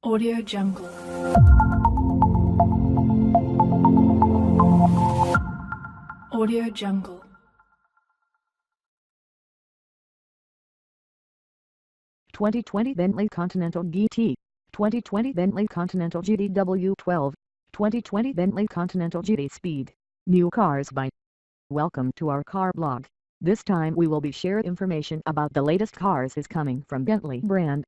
Audio Jungle. Audio Jungle. (2020) Bentley Continental GT, 2020 Bentley Continental GT W12, 2020 Bentley Continental GT Speed. New cars by. Welcome to our car blog. This time we will be sharing information about the latest cars is coming from Bentley brand.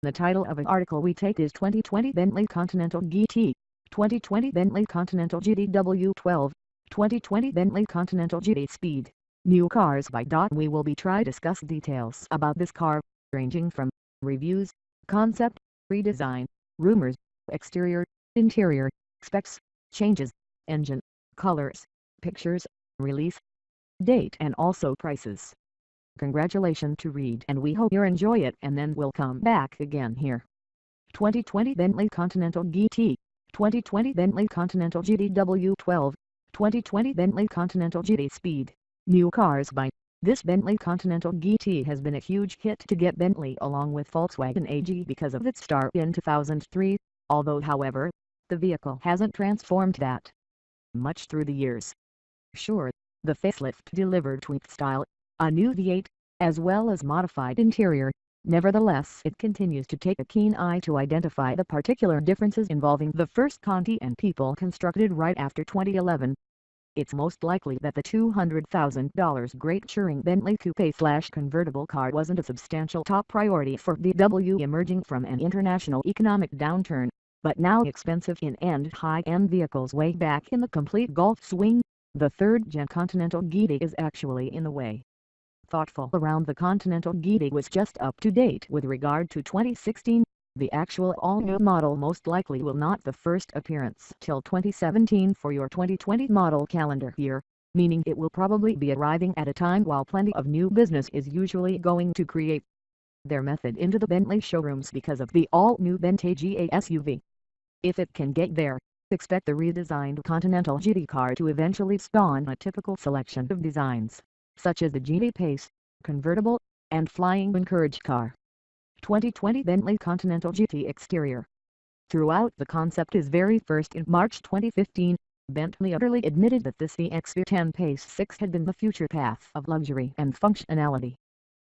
The title of an article we take is 2020 Bentley Continental GT, 2020 Bentley Continental GT W12, 2020 Bentley Continental GT Speed. New cars by. We will be try discuss details about this car, ranging from reviews, concept, redesign, rumors, exterior, interior, specs, changes, engine, colors, pictures, release date and also prices. Congratulations to read and we hope you enjoy it and then we'll come back again here. 2020 Bentley Continental GT, 2020 Bentley Continental GT W12, 2020 Bentley Continental GT Speed. New cars by. This Bentley Continental GT has been a huge hit to get Bentley along with Volkswagen AG because of its start in 2003, although however, the vehicle hasn't transformed that much through the years. Sure, the facelift delivered tweaked style, a new V8, as well as modified interior. Nevertheless, it continues to take a keen eye to identify the particular differences involving the first Conti and people constructed right after 2011. It's most likely that the $200,000 Great Touring Bentley Coupe/convertible car wasn't a substantial top priority for VW emerging from an international economic downturn, but now expensive in-end high-end vehicles way back in the complete golf swing. The third-gen Continental GT is actually in the way. Thoughtful around the Continental GT was just up to date with regard to 2016. The actual all-new model most likely will not the first appearance till 2017 for your 2020 model calendar year, meaning it will probably be arriving at a time while plenty of new business is usually going to create their method into the Bentley showrooms because of the all-new Bentley GT SUV. If it can get there, expect the redesigned Continental GT car to eventually spawn a typical selection of designs, such as the GT Pace, convertible, and flying encourage car. 2020 Bentley Continental GT Exterior. Throughout the concept is very first in March 2015, Bentley utterly admitted that this EX10 Pace 6 had been the future path of luxury and functionality.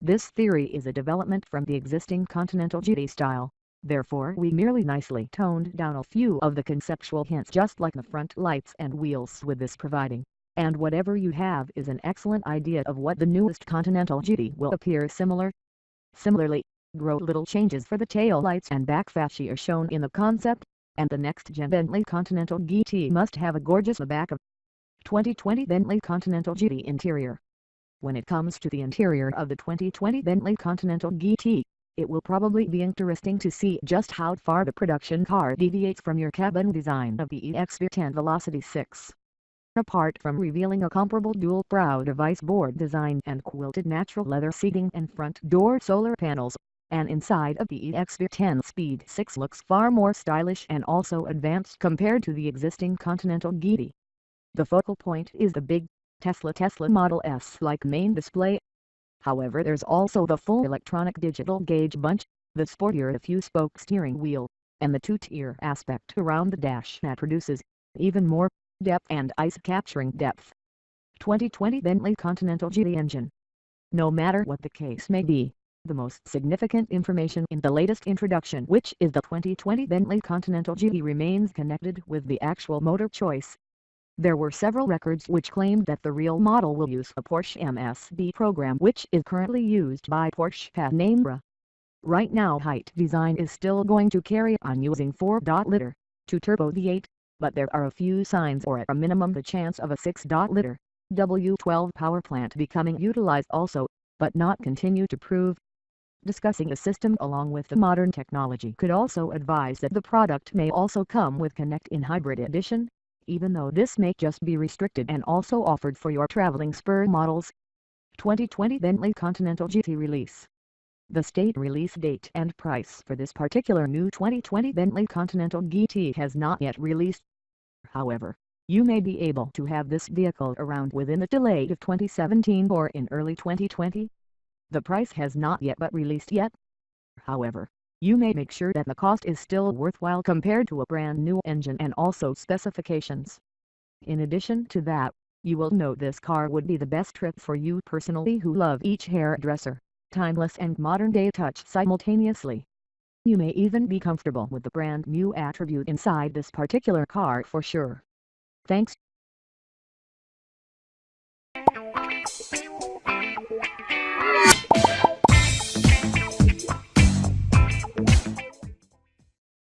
This theory is a development from the existing Continental GT style, therefore we merely nicely toned down a few of the conceptual hints just like the front lights and wheels with this providing, and whatever you have is an excellent idea of what the newest Continental GT will appear similar. Similarly, little changes for the tail lights and back fascia are shown in the concept, and the next-gen Bentley Continental GT must have a gorgeous back of. 2020 Bentley Continental GT Interior. When it comes to the interior of the 2020 Bentley Continental GT, it will probably be interesting to see just how far the production car deviates from your cabin design of the EX10 Velocity 6. Apart from revealing a comparable dual-brow device board design and quilted natural leather seating and front door solar panels, and inside of the EX10 Speed 6 looks far more stylish and also advanced compared to the existing Continental GT. The focal point is the big Tesla Model S-like main display. However, there's also the full electronic digital gauge bunch, the sportier few-spoke steering wheel, and the two-tier aspect around the dash that produces even more depth and ice-capturing depth. 2020 Bentley Continental GT Engine. No matter what the case may be, the most significant information in the latest introduction, which is the 2020 Bentley Continental GT, remains connected with the actual motor choice. There were several records which claimed that the real model will use a Porsche MSB program which is currently used by Porsche Panamera. Right now height design is still going to carry on using 4.0-liter, 2-turbo V8, but there are a few signs or at a minimum the chance of a 6.0-liter, W12 power plant becoming utilized also, but not continue to prove. Discussing the system along with the modern technology could also advise that the product may also come with Connect-in Hybrid Edition, even though this may just be restricted and also offered for your traveling spur models. 2020 Bentley Continental GT Release. The state release date and price for this particular new 2020 Bentley Continental GT has not yet released. However, you may be able to have this vehicle around within the delay of 2017 or in early 2020. The price has not yet but released yet. However, You may make sure that the cost is still worthwhile compared to a brand new engine and also specifications. In addition to that, you will know this car would be the best trip for you personally who love each hairdresser, timeless and modern day touch simultaneously. You may even be comfortable with the brand new attribute inside this particular car for sure. Thanks.